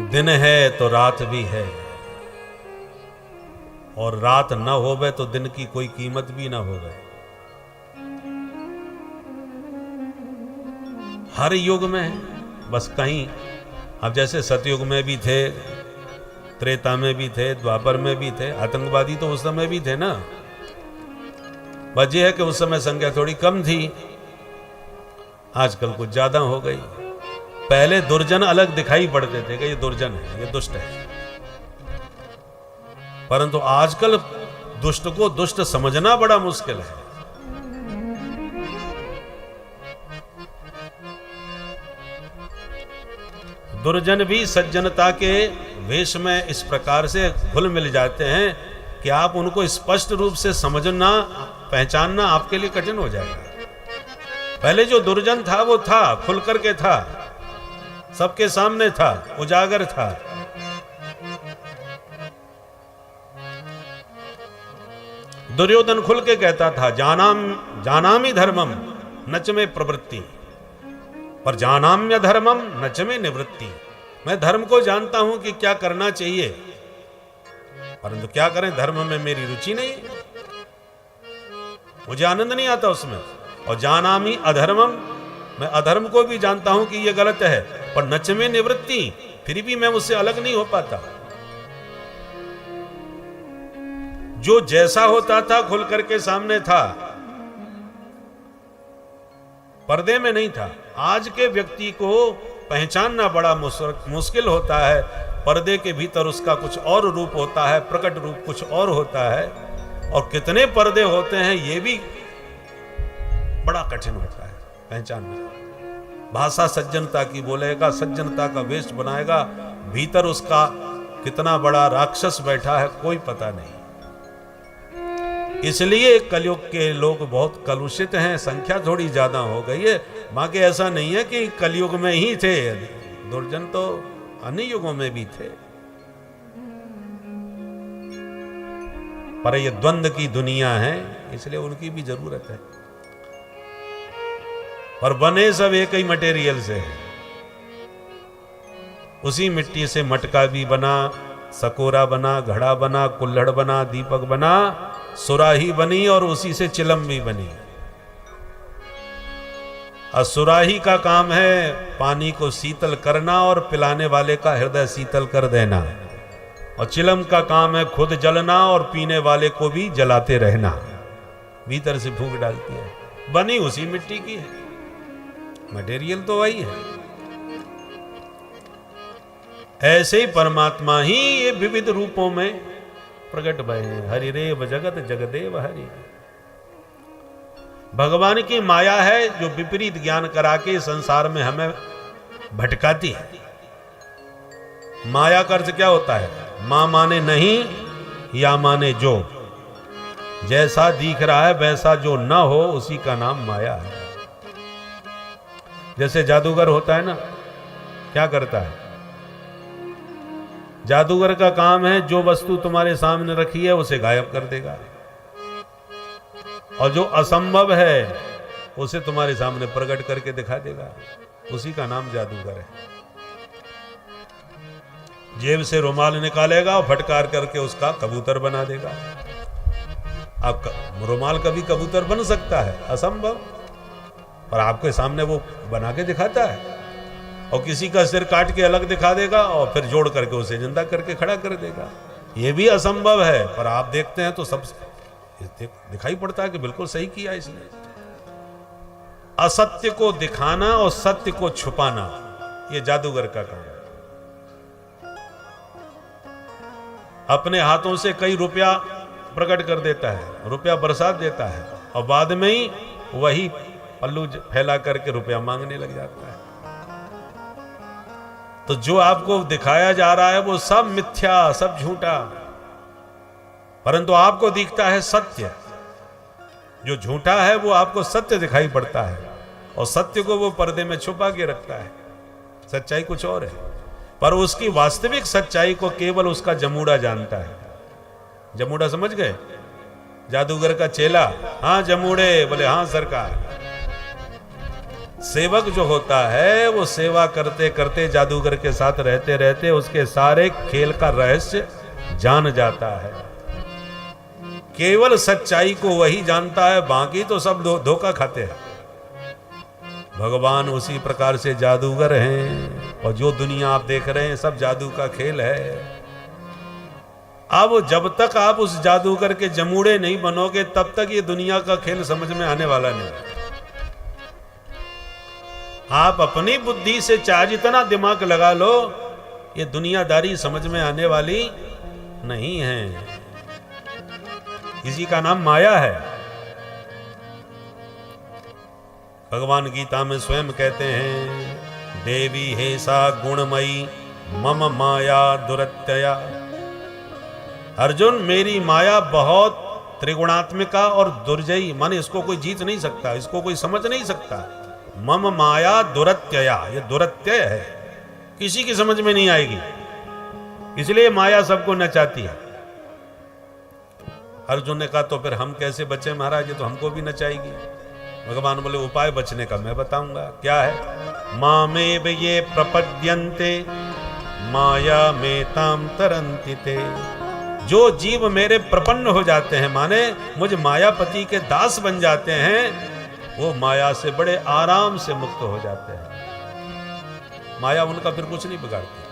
दिन है तो रात भी है, और रात न होवे तो दिन की कोई कीमत भी ना होवे। हर युग में है, बस कहीं अब जैसे सतयुग में भी थे, त्रेता में भी थे, द्वापर में भी थे, आतंकवादी तो उस समय भी थे ना। बस ये है कि उस समय संख्या थोड़ी कम थी, आजकल कुछ ज्यादा हो गई। पहले दुर्जन अलग दिखाई पड़ते थे कि ये दुर्जन है, ये दुष्ट है, परंतु आजकल दुष्ट को दुष्ट समझना बड़ा मुश्किल है। दुर्जन भी सज्जनता के वेश में इस प्रकार से घुल मिल जाते हैं कि आप उनको स्पष्ट रूप से समझना, पहचानना आपके लिए कठिन हो जाएगा। पहले जो दुर्जन था वो था, खुल करके था, सबके सामने था, उजागर था। दुर्योधन खुल के कहता था, जानामि धर्मम नच में प्रवृत्ति, पर जानाम्य धर्मम नच में निवृत्ति। मैं धर्म को जानता हूं कि क्या करना चाहिए, परंतु क्या करें, धर्म में मेरी रुचि नहीं है, मुझे आनंद नहीं आता उसमें। और जानामि अधर्मम, मैं अधर्म को भी जानता हूं कि यह गलत है, पर नच में निवृत्ति, फिर भी मैं उससे अलग नहीं हो पाता। जो जैसा होता था खुल करके सामने था, पर्दे में नहीं था। आज के व्यक्ति को पहचानना बड़ा मुश्किल होता है। पर्दे के भीतर उसका कुछ और रूप होता है, प्रकट रूप कुछ और होता है, और कितने पर्दे होते हैं ये भी बड़ा कठिन होता है पहचानना। भाषा सज्जनता की बोलेगा, सज्जनता का वेश बनाएगा, भीतर उसका कितना बड़ा राक्षस बैठा है कोई पता नहीं। इसलिए कलयुग के लोग बहुत कलुषित हैं, संख्या थोड़ी ज्यादा हो गई है। बाकी ऐसा नहीं है कि कलयुग में ही थे, दुर्जन तो अन्य युगों में भी थे। पर ये द्वंद्व की दुनिया है, इसलिए उनकी भी जरूरत है। पर बने सब एक ही मटेरियल से है। उसी मिट्टी से मटका भी बना, सकोरा बना, घड़ा बना, कुल्हड़ बना, दीपक बना, सुराही बनी, और उसी से चिलम भी बनी। और सुराही का काम है पानी को शीतल करना और पिलाने वाले का हृदय शीतल कर देना, और चिलम का काम है खुद जलना और पीने वाले को भी जलाते रहना। भीतर से फूंक डालती है, बनी उसी मिट्टी की है, मटेरियल तो वही है। ऐसे ही परमात्मा ही ये विविध रूपों में प्रकट भय हैं। हरिरेव जगत जगदेव हरि। भगवान की माया है जो विपरीत ज्ञान करा के संसार में हमें भटकाती है। माया का अर्थ क्या होता है? मां माने नहीं, या माने जो, जैसा दिख रहा है वैसा जो न हो उसी का नाम माया है। जैसे जादूगर होता है ना, क्या करता है? जादूगर का काम है जो वस्तु तुम्हारे सामने रखी है उसे गायब कर देगा, और जो असंभव है उसे तुम्हारे सामने प्रकट करके दिखा देगा। उसी का नाम जादूगर है। जेब से रुमाल निकालेगा और फटकार करके उसका कबूतर बना देगा। अब रुमाल कभी कबूतर बन सकता है? असंभव। पर आपके सामने वो बना के दिखाता है। और किसी का सिर काट के अलग दिखा देगा और फिर जोड़ करके उसे जिंदा करके खड़ा कर देगा। ये भी असंभव है, पर आप देखते हैं तो सब दिखाई पड़ता है कि बिल्कुल सही किया इसने। असत्य को दिखाना और सत्य को छुपाना, ये जादूगर का काम है। अपने हाथों से कई रुपया प्रकट कर देता है, रुपया बरसात देता है, और बाद में ही वही पल्लू फैला करके रुपया मांगने लग जाता है। तो जो आपको दिखाया जा रहा है वो सब मिथ्या, सब झूठा, परंतु आपको दिखता है सत्य। जो झूठा है वो आपको सत्य दिखाई पड़ता है, और सत्य को वो पर्दे में छुपा के रखता है। सच्चाई कुछ और है, पर उसकी वास्तविक सच्चाई को केवल उसका जमूड़ा जानता है। जमूड़ा समझ गए? जादूगर का चेला, हाँ जमूड़े, बोले हाँ सरकार। सेवक जो होता है वो सेवा करते करते जादूगर के साथ रहते रहते उसके सारे खेल का रहस्य जान जाता है। केवल सच्चाई को वही जानता है, बाकी तो सब धोखा खाते हैं। भगवान उसी प्रकार से जादूगर हैं और जो दुनिया आप देख रहे हैं सब जादू का खेल है। अब जब तक आप उस जादूगर के जमूड़े नहीं बनोगे तब तक ये दुनिया का खेल समझ में आने वाला नहीं। आप अपनी बुद्धि से चाहे जितना दिमाग लगा लो, ये दुनियादारी समझ में आने वाली नहीं है। इसी का नाम माया है। भगवान गीता में स्वयं कहते हैं, देवी हे सा गुणमयी मम माया दुरत्यया। अर्जुन, मेरी माया बहुत त्रिगुणात्मिका और दुर्जयी, माने इसको कोई जीत नहीं सकता, इसको कोई समझ नहीं सकता। मम माया दुरत्यया, ये दुरत्यय है, किसी की समझ में नहीं आएगी, इसलिए माया सबको नचाती है। अर्जुन ने कहा तो फिर हम कैसे बचे महाराज, ये तो हमको भी नचाएगी। भगवान बोले उपाय बचने का मैं बताऊंगा। क्या है? मामेव ये प्रपद्यन्ते माया में ताम तरन्ति ते। जो जीव मेरे प्रपन्न हो जाते हैं, माने मुझ मायापति के दास बन जाते हैं, वो माया से बड़े आराम से मुक्त हो जाते हैं। माया उनका फिर कुछ नहीं बिगाड़ती,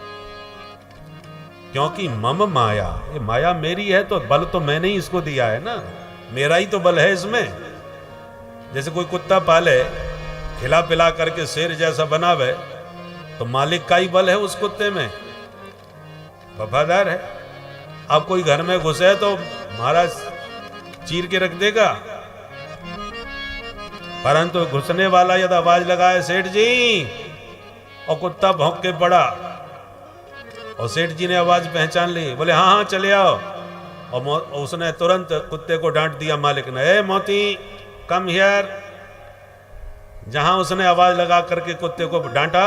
क्योंकि मम माया, ये माया मेरी है तो बल तो मैंने ही इसको दिया है ना, मेरा ही तो बल है इसमें। जैसे कोई कुत्ता पाले, खिला पिला करके शेर जैसा बनावे, तो मालिक का ही बल है उस कुत्ते में, वफादार है। अब कोई घर में घुसे तो महाराज चीर के रख देगा, परंतु घुसने वाला यदि आवाज लगाए सेठ जी, और कुत्ता भौंक के पड़ा, और सेठ जी ने आवाज पहचान ली, बोले हाँ हाँ चले आओ, और उसने तुरंत कुत्ते को डांट दिया मालिक ने, ए मोती कम हियर। जहां उसने आवाज लगा करके कुत्ते को डांटा,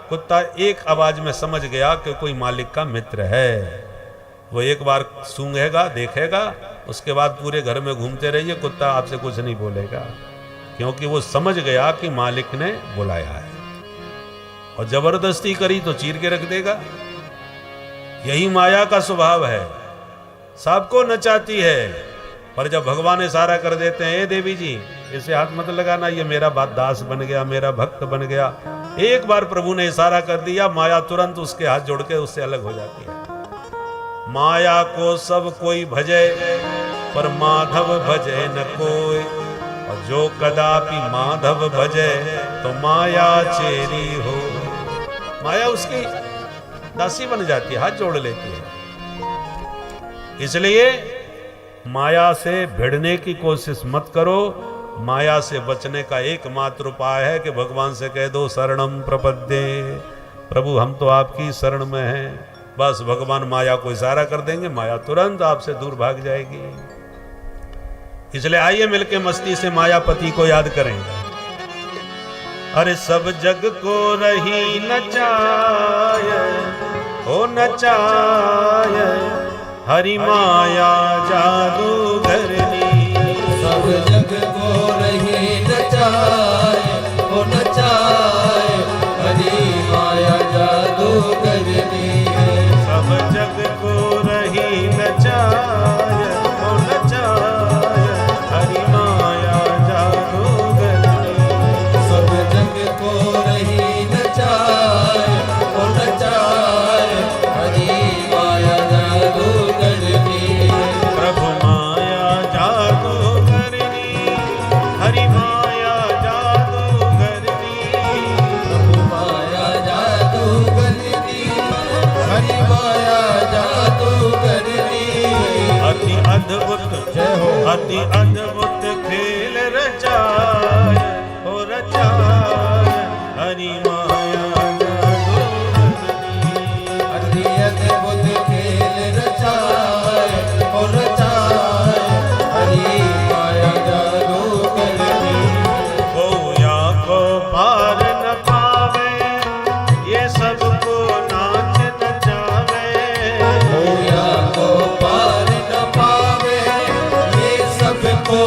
कुत्ता एक आवाज में समझ गया कि कोई मालिक का मित्र है। वो एक बार सूंघेगा, देखेगा, उसके बाद पूरे घर में घूमते रहिए, कुत्ता आपसे कुछ नहीं बोलेगा, क्योंकि वो समझ गया कि मालिक ने बुलाया है। और जबरदस्ती करी तो चीर के रख देगा। यही माया का स्वभाव है, सबको नचाती है। पर जब भगवान इशारा कर देते हैं, ए देवी जी इसे हाथ मत लगाना, ये मेरा दास बन गया, मेरा भक्त बन गया, एक बार प्रभु ने इशारा कर दिया, माया तुरंत उसके हाथ जोड़ के उससे अलग हो जाती है। माया को सब कोई भजे, पर माधव भजे न कोई, और जो कदापि माधव भजे तो माया चेरी हो। माया उसकी दासी बन जाती है, हाथ जोड़ लेती है। इसलिए माया से भिड़ने की कोशिश मत करो। माया से बचने का एकमात्र उपाय है कि भगवान से कह दो शरणम प्रपद्ये, प्रभु हम तो आपकी शरण में हैं। बस भगवान माया को इशारा कर देंगे, माया तुरंत आपसे दूर भाग जाएगी। इसलिए आइए मिलके मस्ती से मायापति को याद करें। अरे सब जग को रही नचाए, ओ नचाए, हरि माया जादूगरनी। सब जग को रही नचाए, ओ नचाए, हरि माया जादूगरनी। सब जग को रही नचाए, ओ नचाए, हरि माया जादूगरनी। सब जग को रही नचाए, ओ नचाए, हरि माया जादूगरनी। प्रभु माया जादूगरनी, हरि माया जादूगरनी। प्रभु माया जादूगरनी, हरि माया जादूगरनी। अति अद्भुत जय हो। अति अद्भुत खेल रचाए, हो रचाए, हरि माया जादूगरनी। अति अद्भुत खेल रचाए, ओ रचाए, हरि माया जादूगरनी। कोया को पार न पावे, ये सबको नाच नचावे। होया को पार न पावे, ये सबको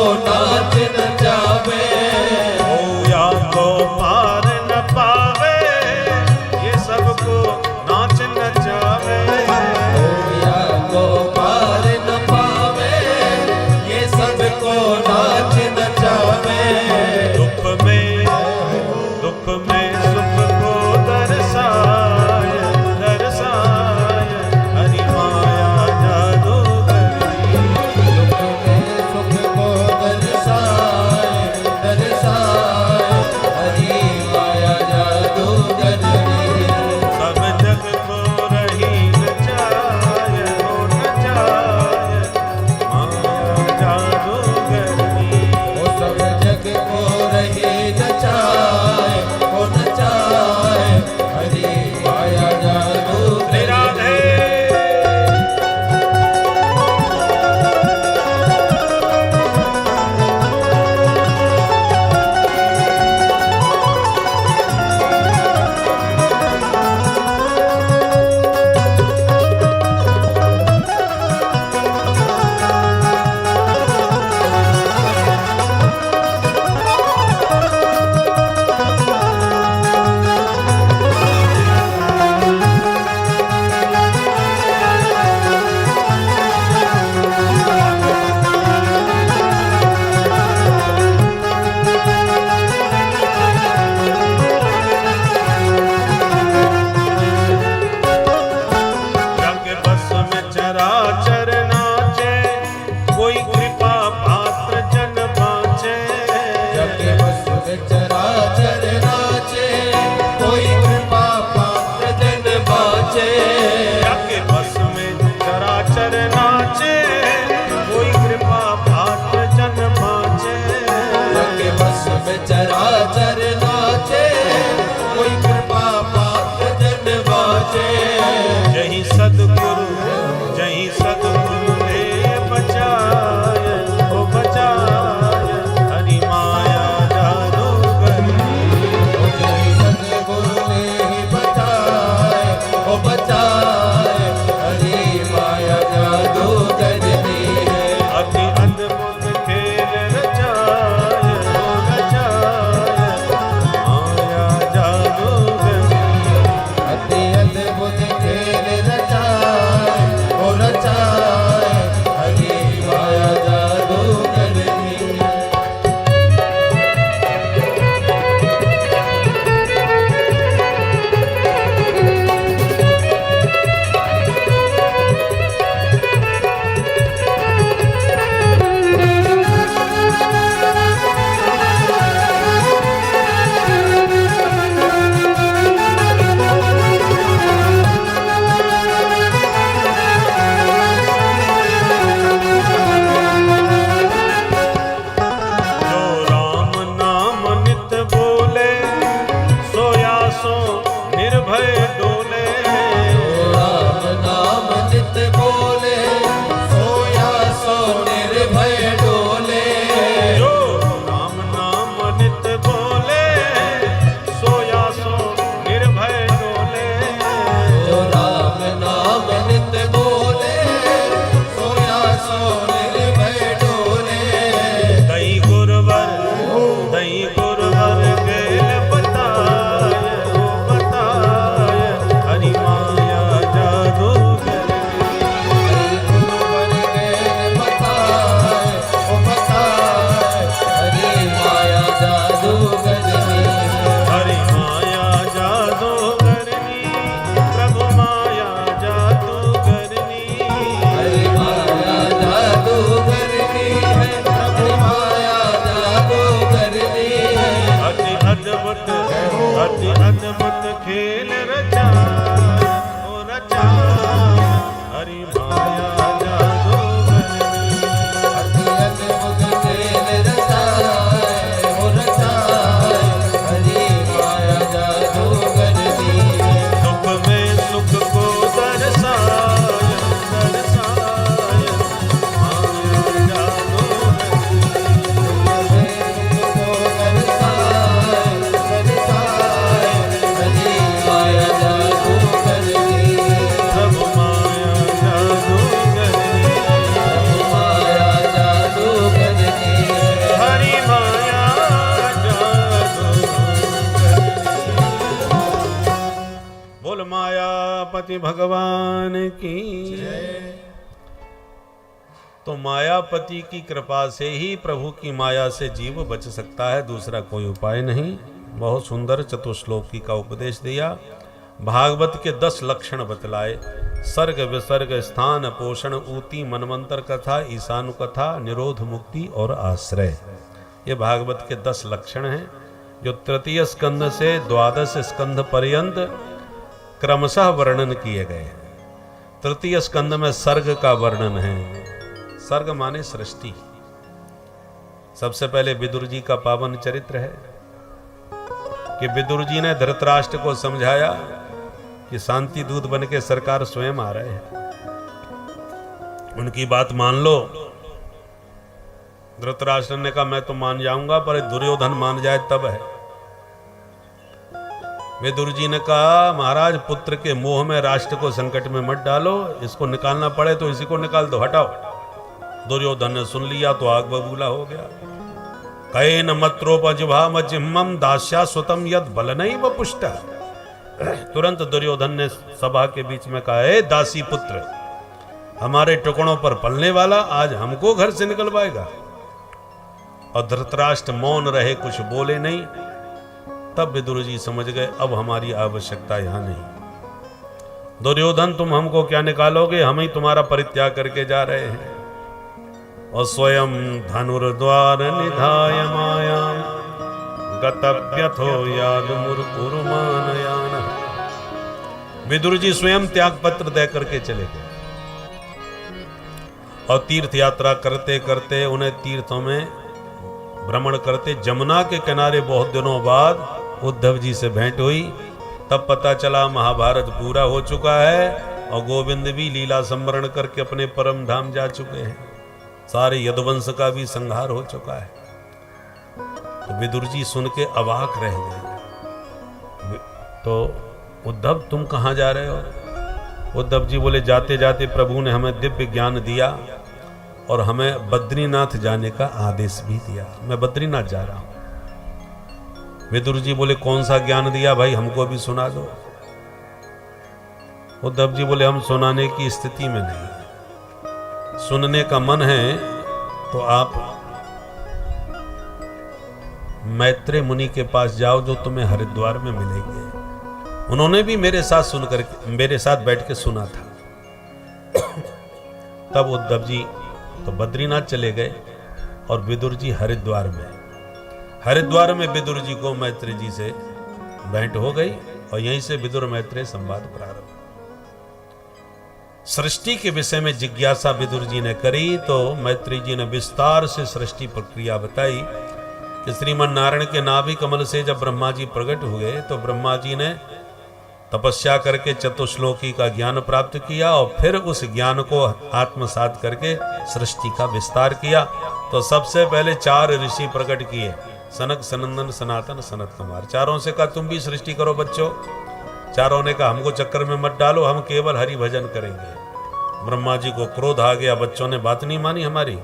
सदगुरु जही सदगुरु ने बचाए ओ बचाए हरि माया जादूगर जय सतगुरु ने ही बचाए ओ बचाए हरि माया जादूगर दी है अति अद्भुत खेल रचाए ओ रचाए माया जादूगर अति अद्भुत खेल रचाए ओ रचाए हरि माया जादूगर दी जो राम नाम नित बोले सोया सो निर्भय डोले राम नाम नित बोले सोया सो निर्भय डोले जो राम नाम नित बोले सोया सो निर्भय डोले जो राम नाम नित बोले सोया सो निर्भय डोले दई गुरुवर गेल बताए ओ बताए हरि माया जादूगर गुरुवर गेल बताए ओ बताए हरि माया जादूगरनी हरि माया जादूगरनी प्रभु माया जादूगरनी हरि माया जादूगरनी है प्रभु माया जादूगरनी है अति अद्भुत खेल रचाए ओ रचाए हरि माया जादूगरनी अति अद्भुत खेल रचाए ओ रचाए हरि माया जादूगरनी सुख में सुख को दर्शाए दर्शाए माया जादूगरनी प्रभु माया जादूगरनी हरि माया जादूगरनी बोल मायापति भगवान की तो मायापति की कृपा से ही प्रभु की माया से जीव बच सकता है, दूसरा कोई उपाय नहीं। बहुत सुंदर चतुश्लोकी का उपदेश दिया। भागवत के 10 लक्षण बतलाए। सर्ग विसर्ग स्थान पोषण ऊती मनवंतर कथा ईशानु कथा निरोध मुक्ति और आश्रय, ये भागवत के 10 लक्षण हैं जो तृतीय स्कंध से द्वादश स्कंध पर्यंत क्रमशः वर्णन किए गए हैं। तृतीय स्कंध में सर्ग का वर्णन है। सर्ग माने सृष्टि। सबसे पहले विदुर जी का पावन चरित्र है कि विदुर जी ने धृतराष्ट्र को समझाया कि शांति दूत बन के सरकार स्वयं आ रहे हैं, उनकी बात मान लो। धृतराष्ट्र ने कहा मैं तो मान जाऊंगा पर दुर्योधन मान जाए तब है। विदुर जी ने कहा महाराज पुत्र के मोह में राष्ट्र को संकट में मत डालो, इसको निकालना पड़े तो इसी को निकाल दो, हटाओ। दुर्योधन ने सुन लिया तो आग बबूला हो गया। कहे न मत्रोपजिह्वा जिह्मम दास्या सुतम यद बलनैव पुष्ट। तुरंत दुर्योधन ने सभा के बीच में कहा, हे दासी पुत्र, हमारे टुकड़ों पर पलने वाला आज हमको घर से निकलवाएगा। और धृतराष्ट्र मौन रहे, कुछ बोले नहीं। तब विदुर जी समझ गए अब हमारी आवश्यकता यहां नहीं। दुर्योधन तुम हमको क्या निकालोगे, हम ही तुम्हारा परित्याग करके जा रहे हैं। और स्वयं धनुर्द्वार निधाय माया गतव्यथो याद मुर्कुरुमानयान। विदुर जी स्वयं त्याग पत्र दे करके चले गए और तीर्थ यात्रा करते करते उन्हें तीर्थों में भ्रमण करते जमुना के किनारे बहुत दिनों बाद उद्धव जी से भेंट हुई। तब पता चला महाभारत पूरा हो चुका है और गोविंद भी लीला संवरण करके अपने परम धाम जा चुके हैं। सारे यदुवंश का भी संहार हो चुका है। तो विदुर जी सुन के अवाक रह गए। तो उद्धव तुम कहाँ जा रहे हो? उद्धव जी बोले जाते जाते प्रभु ने हमें दिव्य ज्ञान दिया और हमें बद्रीनाथ जाने का आदेश भी दिया। मैं बद्रीनाथ जा रहा हूं। विदुर जी बोले कौन सा ज्ञान दिया भाई, हमको भी सुना दो। उद्धव जी बोले हम सुनाने की स्थिति में नहीं, सुनने का मन है तो आप मैत्रेय मुनि के पास जाओ जो तुम्हें हरिद्वार में मिलेंगे। उन्होंने भी मेरे साथ बैठ के सुना था। तब उद्धव जी तो बद्रीनाथ चले गए और विदुर जी हरिद्वार में विदुर जी को मैत्रेय जी से भेंट हो गई और यहीं से विदुर मैत्रेय संवाद प्रारंभ। सृष्टि के विषय में जिज्ञासा विदुर जी ने करी तो मैत्रेय जी ने विस्तार से सृष्टि प्रक्रिया बताई कि श्रीमन नारायण के नाभि कमल से जब ब्रह्मा जी प्रकट हुए तो ब्रह्मा जी ने तपस्या करके चतुश्लोकी का ज्ञान प्राप्त किया और फिर उस ज्ञान को आत्मसात करके सृष्टि का विस्तार किया। तो सबसे पहले 4 ऋषि प्रकट किए, सनक, सनंदन, सनातन, सनत कुमार। चारों से कहा तुम भी सृष्टि करो बच्चों। चारों ने कहा हमको चक्कर में मत डालो, हम केवल हरि भजन करेंगे। ब्रह्मा जी को क्रोध आ गया, बच्चों ने बात नहीं मानी हमारी।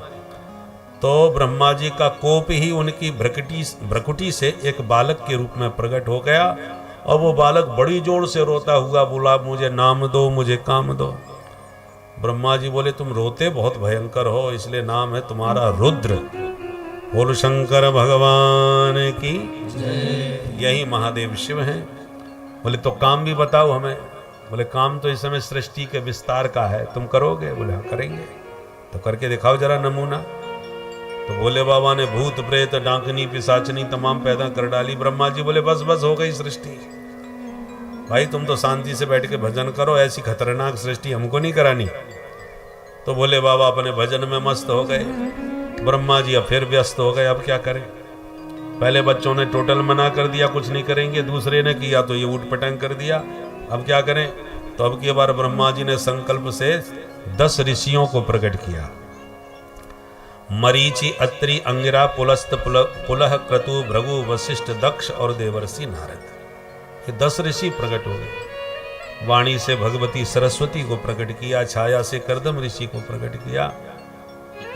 तो ब्रह्मा जी का कोप ही उनकी भ्रकुटी से एक बालक के रूप में प्रकट हो गया और वो बालक बड़ी जोर से रोता हुआ बोला मुझे नाम दो, मुझे काम दो। ब्रह्मा जी बोले तुम रोते बहुत भयंकर हो, इसलिए नाम है तुम्हारा रुद्र। बोल शंकर भगवान की यही महादेव शिव हैं। बोले तो काम भी बताओ हमें। बोले काम तो इस समय सृष्टि के विस्तार का है, तुम करोगे? बोले हाँ करेंगे। तो करके दिखाओ जरा नमूना। तो बोले बाबा ने भूत प्रेत डांकनी पिशाचनी तमाम पैदा कर डाली। ब्रह्मा जी बोले बस बस हो गई सृष्टि, भाई तुम तो शांति से बैठ के भजन करो, ऐसी खतरनाक सृष्टि हमको नहीं करानी। तो बोले बाबा अपने भजन में मस्त हो गए। ब्रह्मा जी अब फिर व्यस्त हो गए, अब क्या करें? पहले बच्चों ने टोटल मना कर दिया कुछ नहीं करेंगे, दूसरे ने किया तो ये उठ पटंग कर दिया, अब क्या करें? तो अब की बार ब्रह्मा जी ने संकल्प से 10 ऋषियों को प्रकट किया। मरीचि, अत्रि, अंगिरा, पुलस्त, पुलह, क्रतु, भृगु, वशिष्ठ, दक्ष और देवर्षि नारद। ये 10 ऋषि प्रकट हो गए। वाणी से भगवती सरस्वती को प्रकट किया, छाया से कर्दम ऋषि को प्रकट किया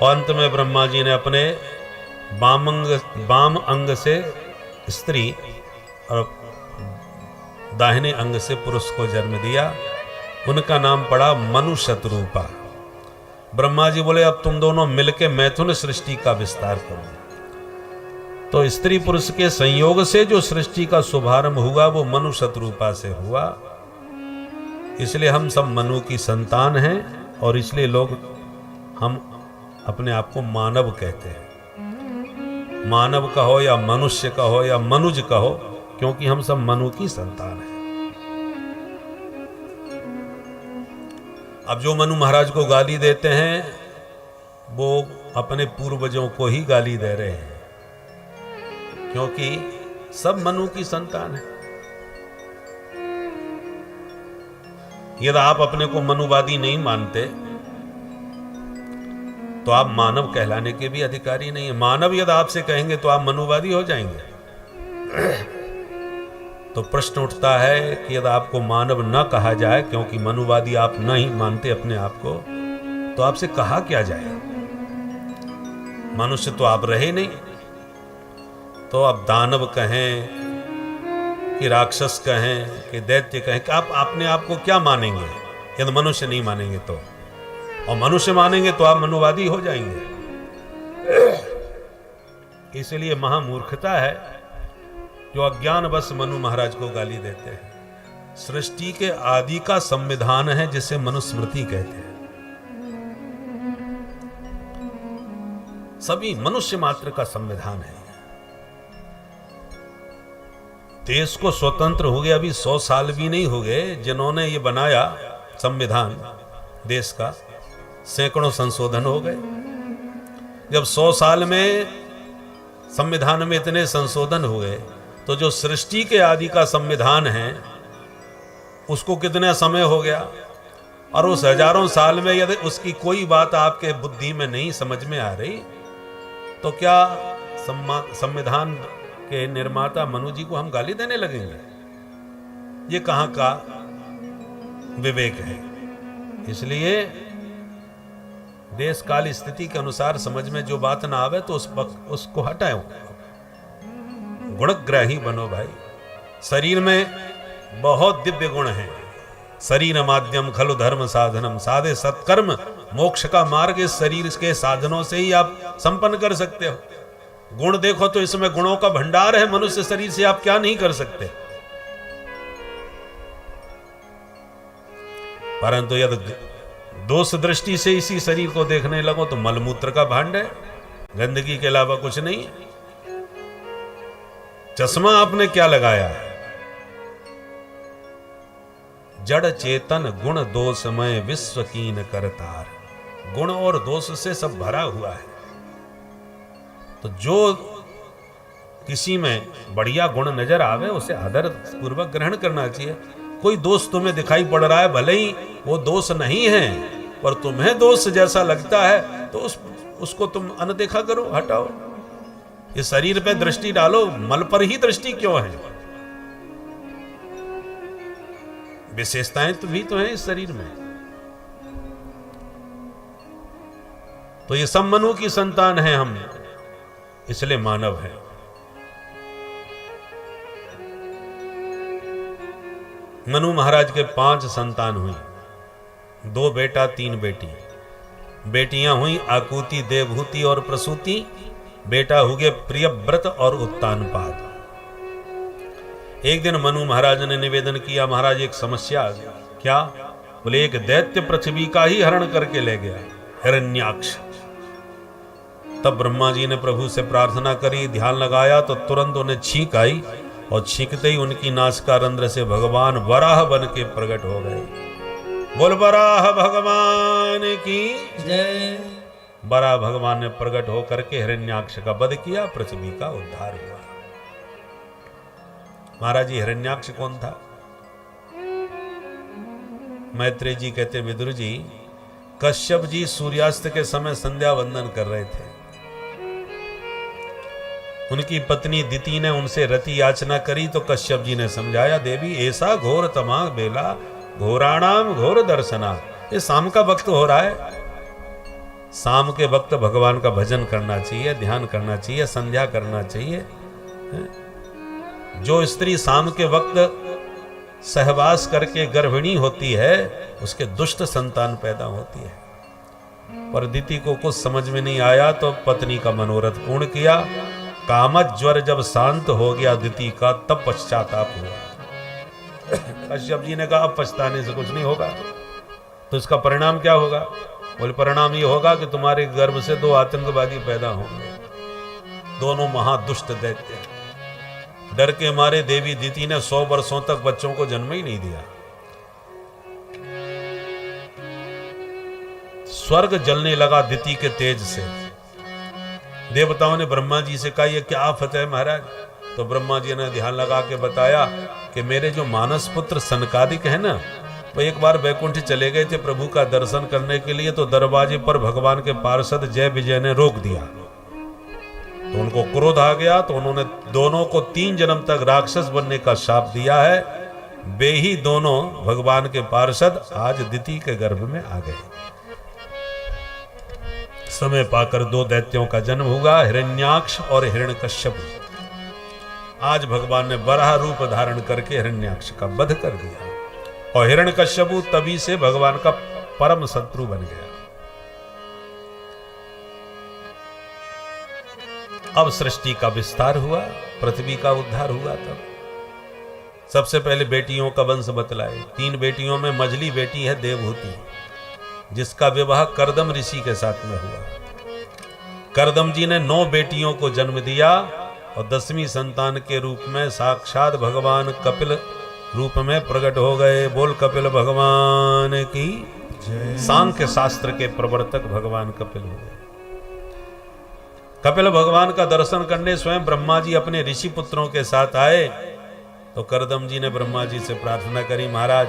और अंत में ब्रह्मा जी ने अपने बाम अंग से स्त्री और दाहिने अंग से पुरुष को जन्म दिया। उनका नाम पड़ा मनु शतरूपा। ब्रह्मा जी बोले अब तुम दोनों मिलके मैथुन सृष्टि का विस्तार करो। तो स्त्री पुरुष के संयोग से जो सृष्टि का शुभारंभ हुआ वो मनु शतरूपा से हुआ। इसलिए हम सब मनु की संतान हैं और इसलिए लोग हम अपने आप को मानव कहते हैं। मानव कहो या मनुष्य कहो या मनुज कहो, क्योंकि हम सब मनु की संतान हैं। अब जो मनु महाराज को गाली देते हैं वो अपने पूर्वजों को ही गाली दे रहे हैं, क्योंकि सब मनु की संतान है। यदि आप अपने को मनुवादी नहीं मानते तो आप मानव कहलाने के भी अधिकारी नहीं है। मानव यदि आपसे कहेंगे तो आप मनुवादी हो जाएंगे। तो प्रश्न उठता है कि यदि आपको मानव न कहा जाए, क्योंकि मनुवादी आप नहीं मानते अपने आप को, तो आपसे कहा क्या जाए? मनुष्य तो आप रहे नहीं। तो आप दानव कहें कि राक्षस कहें कि दैत्य कहें कि आप अपने आप को क्या मानेंगे यदि मनुष्य नहीं मानेंगे तो? और मनुष्य मानेंगे तो आप मनुवादी हो जाएंगे। इसलिए महामूर्खता है जो अज्ञानवश मनु महाराज को गाली देते हैं। सृष्टि के आदि का संविधान है जिसे मनुस्मृति कहते हैं। सभी मनुष्य मात्र का संविधान है। देश को स्वतंत्र हो गया अभी 100 साल भी नहीं हो गए। जिन्होंने ये बनाया संविधान देश का, सैकड़ों संशोधन हो गए। जब 100 साल में संविधान में इतने संशोधन हुए तो जो सृष्टि के आदि का संविधान है उसको कितना समय हो गया? और उस हजारों साल में यदि उसकी कोई बात आपके बुद्धि में नहीं समझ में आ रही, तो क्या संविधान के निर्माता मनु जी को हम गाली देने लगेंगे? ये कहां का विवेक है? इसलिए देश काल स्थिति के अनुसार समझ में जो बात ना आवे तो उसको हटाओ। गुणग्राही बनो भाई। शरीर में बहुत दिव्य गुण हैं। शरीर माध्यम खलु धर्म साधनम, साधे सत्कर्म मोक्ष का मार्ग इस शरीर के साधनों से ही आप संपन्न कर सकते हो। गुण देखो तो इसमें गुणों का भंडार है। मनुष्य शरीर से आप क्या नहीं कर सकते। परंतु यदि दोष दृष्टि से इसी शरीर को देखने लगो तो मलमूत्र का भांड है, गंदगी के अलावा कुछ नहीं है। चश्मा आपने क्या लगाया है? जड़ चेतन गुण दोषमय विश्व कीन करतार। गुण और दोष से सब भरा हुआ है। तो जो किसी में बढ़िया गुण नजर आवे उसे आदर पूर्वक ग्रहण करना चाहिए। कोई दोष तुम्हें दिखाई पड़ रहा है, भले ही वो दोष नहीं है, पर तुम्हें दोष जैसा लगता है तो उसको तुम अनदेखा करो, हटाओ। इस शरीर पे दृष्टि डालो, मल पर ही दृष्टि क्यों है? विशेषताएं तो भी तो हैं इस शरीर में। तो ये सब मनु की संतान है हम, इसलिए मानव है। मनु महाराज के 5 संतान हुई, 2 बेटा 3 बेटी। बेटियां हुई आकुति, देवहूति और प्रसूति। बेटा हुए प्रियव्रत और उत्तानपाद। एक दिन मनु महाराज ने निवेदन किया, महाराज एक समस्या आ गई। क्या? बोले एक दैत्य पृथ्वी का ही हरण करके ले गया, हिरण्याक्ष। तब ब्रह्मा जी ने प्रभु से प्रार्थना करी, ध्यान लगाया तो तुरंत उन्हें छींक आई और छींकते ही उनकी नासिका रंध्र से भगवान वराह बन के प्रकट हो गए। बोल वराह भगवान की जय। वराह भगवान ने प्रकट होकर के हिरण्याक्ष का वध किया, पृथ्वी का उद्धार हुआ। महाराज जी, हिरण्याक्ष कौन था? मैत्रेय जी कहते, विदुर जी, कश्यप जी सूर्यास्त के समय संध्या वंदन कर रहे थे। उनकी पत्नी दिति ने उनसे रति याचना करी तो कश्यप जी ने समझाया, देवी ऐसा घोर तमा बेला घोराणाम घोर दर्शना। ये शाम का वक्त हो रहा है। शाम के वक्त भगवान का भजन करना चाहिए, ध्यान करना चाहिए, संध्या करना चाहिए। जो स्त्री शाम के वक्त सहवास करके गर्भिणी होती है उसके दुष्ट संतान पैदा होती है। पर दिति को कुछ समझ में नहीं आया तो पत्नी का मनोरथ पूर्ण किया। कामत ज्वर जब शांत हो गया दिति का, तब पश्चाताप हुआ। कश्यप जी ने कहा अब पछताने से कुछ नहीं होगा। तो इसका परिणाम क्या होगा? बोले परिणाम ये होगा कि तुम्हारे गर्भ से 2 आतंकवादी पैदा होंगे, दोनों महादुष्ट दैत्य। डर के मारे देवी दिति ने 100 वर्षों तक बच्चों को जन्म ही नहीं दिया। स्वर्ग जलने लगा दिति के तेज से। देवताओं ने ब्रह्मा जी से कहा ये क्या आफत है महाराज? तो ब्रह्मा जी ने ध्यान लगा के बताया कि मेरे जो मानस पुत्र सनकादिक है ना, वो एक बार वैकुंठ चले गए थे प्रभु का दर्शन करने के लिए। तो दरवाजे पर भगवान के पार्षद जय विजय ने रोक दिया। तो उनको क्रोध आ गया तो उन्होंने दोनों को 3 जन्म तक राक्षस बनने का शाप दिया है। वे ही दोनों भगवान के पार्षद आज दिति के गर्भ में आ गए। समय पाकर 2 दैत्यों का जन्म हुआ, हिरण्याक्ष और हिरण्यकश्यप। आज भगवान ने वराह रूप धारण करके हिरण्याक्ष का वध कर दिया और हिरण्यकश्यप तभी से भगवान का परम शत्रु बन गया। अब सृष्टि का विस्तार हुआ, पृथ्वी का उद्धार हुआ। तब सबसे पहले बेटियों का वंश बतलाए। 3 बेटियों में मझली बेटी है देवहूति, जिसका विवाह करदम ऋषि के साथ में हुआ। करदम जी ने 9 बेटियों को जन्म दिया और 10वीं संतान के रूप में साक्षात भगवान कपिल रूप में प्रकट हो गए। बोल कपिल भगवान की सांख्य शास्त्र के प्रवर्तक भगवान कपिल हुए। कपिल भगवान का दर्शन करने स्वयं ब्रह्मा जी अपने ऋषि पुत्रों के साथ आए तो करदम जी ने ब्रह्मा जी से प्रार्थना करी, महाराज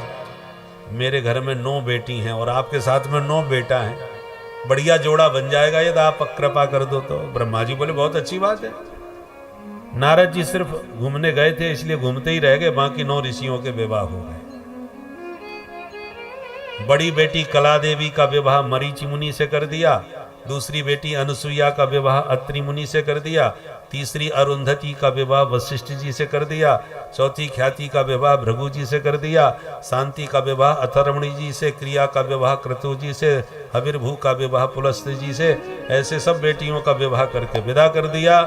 मेरे घर में 9 बेटी हैं और आपके साथ में 9 बेटा हैं, बढ़िया जोड़ा बन जाएगा यदि आप कृपा कर दो तो। ब्रह्मा जी बोले बहुत अच्छी बात है। नारद जी सिर्फ घूमने गए थे इसलिए घूमते ही रह गए, बाकी 9 ऋषियों के विवाह हो गए। बड़ी बेटी कला देवी का विवाह मरीचि मुनि से कर दिया, दूसरी बेटी अनुसुईया का विवाह अत्रि मुनि से कर दिया, तीसरी अरुंधति का विवाह वशिष्ठ जी से कर दिया, चौथी ख्याति का विवाह भृगु जी से कर दिया, शांति का विवाह अथर्वणी जी से, क्रिया का विवाह क्रतु जी से, हविर्भू का विवाह पुलस्त्य जी से। ऐसे सब बेटियों का विवाह करके विदा कर दिया।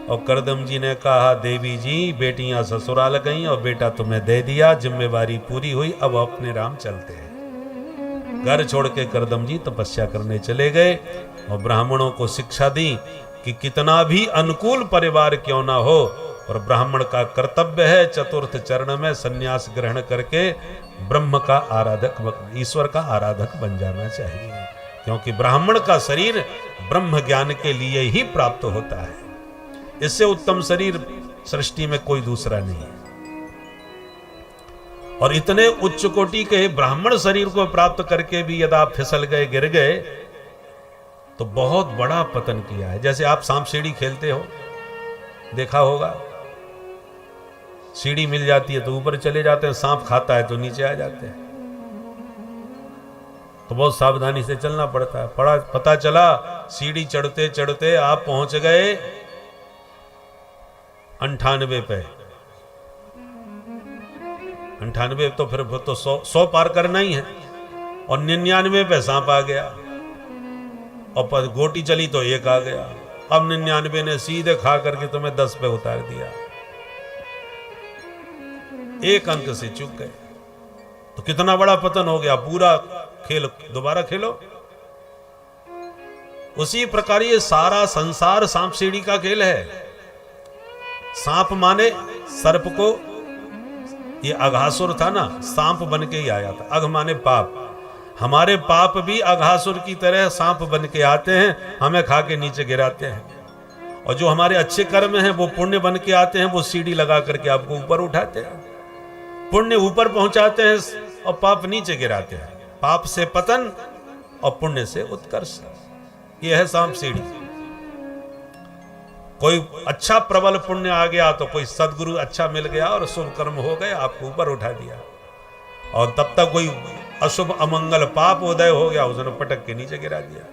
और करदम जी ने कहा देवी जी बेटियां ससुराल गईं और बेटा तुम्हें दे दिया, जिम्मेवारी पूरी हुई, अब अपने राम चलते हैं। घर छोड़ के करदम जी तपस्या करने चले गए और ब्राह्मणों को शिक्षा दी कि कितना भी अनुकूल परिवार क्यों ना हो, और ब्राह्मण का कर्तव्य है चतुर्थ चरण में संन्यास ग्रहण करके ब्रह्म का आराधक, ईश्वर का आराधक बन जाना चाहिए, क्योंकि ब्राह्मण का शरीर ब्रह्म ज्ञान के लिए ही प्राप्त होता है। इससे उत्तम शरीर सृष्टि में कोई दूसरा नहीं है। और इतने उच्च कोटि के ब्राह्मण शरीर को प्राप्त करके भी यदि आप फिसल गए, गिर गए, तो बहुत बड़ा पतन किया है। जैसे आप सांप सीढ़ी खेलते हो, देखा होगा, सीढ़ी मिल जाती है तो ऊपर चले जाते हैं, सांप खाता है तो नीचे आ जाते हैं। तो बहुत सावधानी से चलना पड़ता है। पता चला सीढ़ी चढ़ते चढ़ते आप पहुंच गए 98 पे। 98 तो फिर तो 100 पार करना ही है, और 99 पे सांप आ गया, और गोटी चली तो 1 आ गया। अब 99 ने सीधे खा करके तुम्हें 10 पे उतार दिया, 1 अंक से चूक गए, तो कितना बड़ा पतन हो गया। पूरा खेल दोबारा खेलो। उसी प्रकार ये सारा संसार सांप सीढ़ी का खेल है। सांप माने सर्प को, ये अघासुर था ना, सांप बन के ही आया था। अघ माने पाप, हमारे पाप भी अघासुर की तरह सांप बन के आते हैं, हमें खा के नीचे गिराते हैं। और जो हमारे अच्छे कर्म हैं वो पुण्य बन के आते हैं, वो सीढ़ी लगा करके आपको ऊपर उठाते हैं। पुण्य ऊपर पहुंचाते हैं और पाप नीचे गिराते हैं। पाप से पतन और पुण्य से उत्कर्ष, ये है सांप सीढ़ी। कोई अच्छा प्रबल पुण्य आ गया तो कोई सदगुरु अच्छा मिल गया और शुभ कर्म हो गए, आपको ऊपर उठा दिया। और तब तक कोई अशुभ अमंगल पाप उदय हो गया, उसने पटक के नीचे गिरा दिया।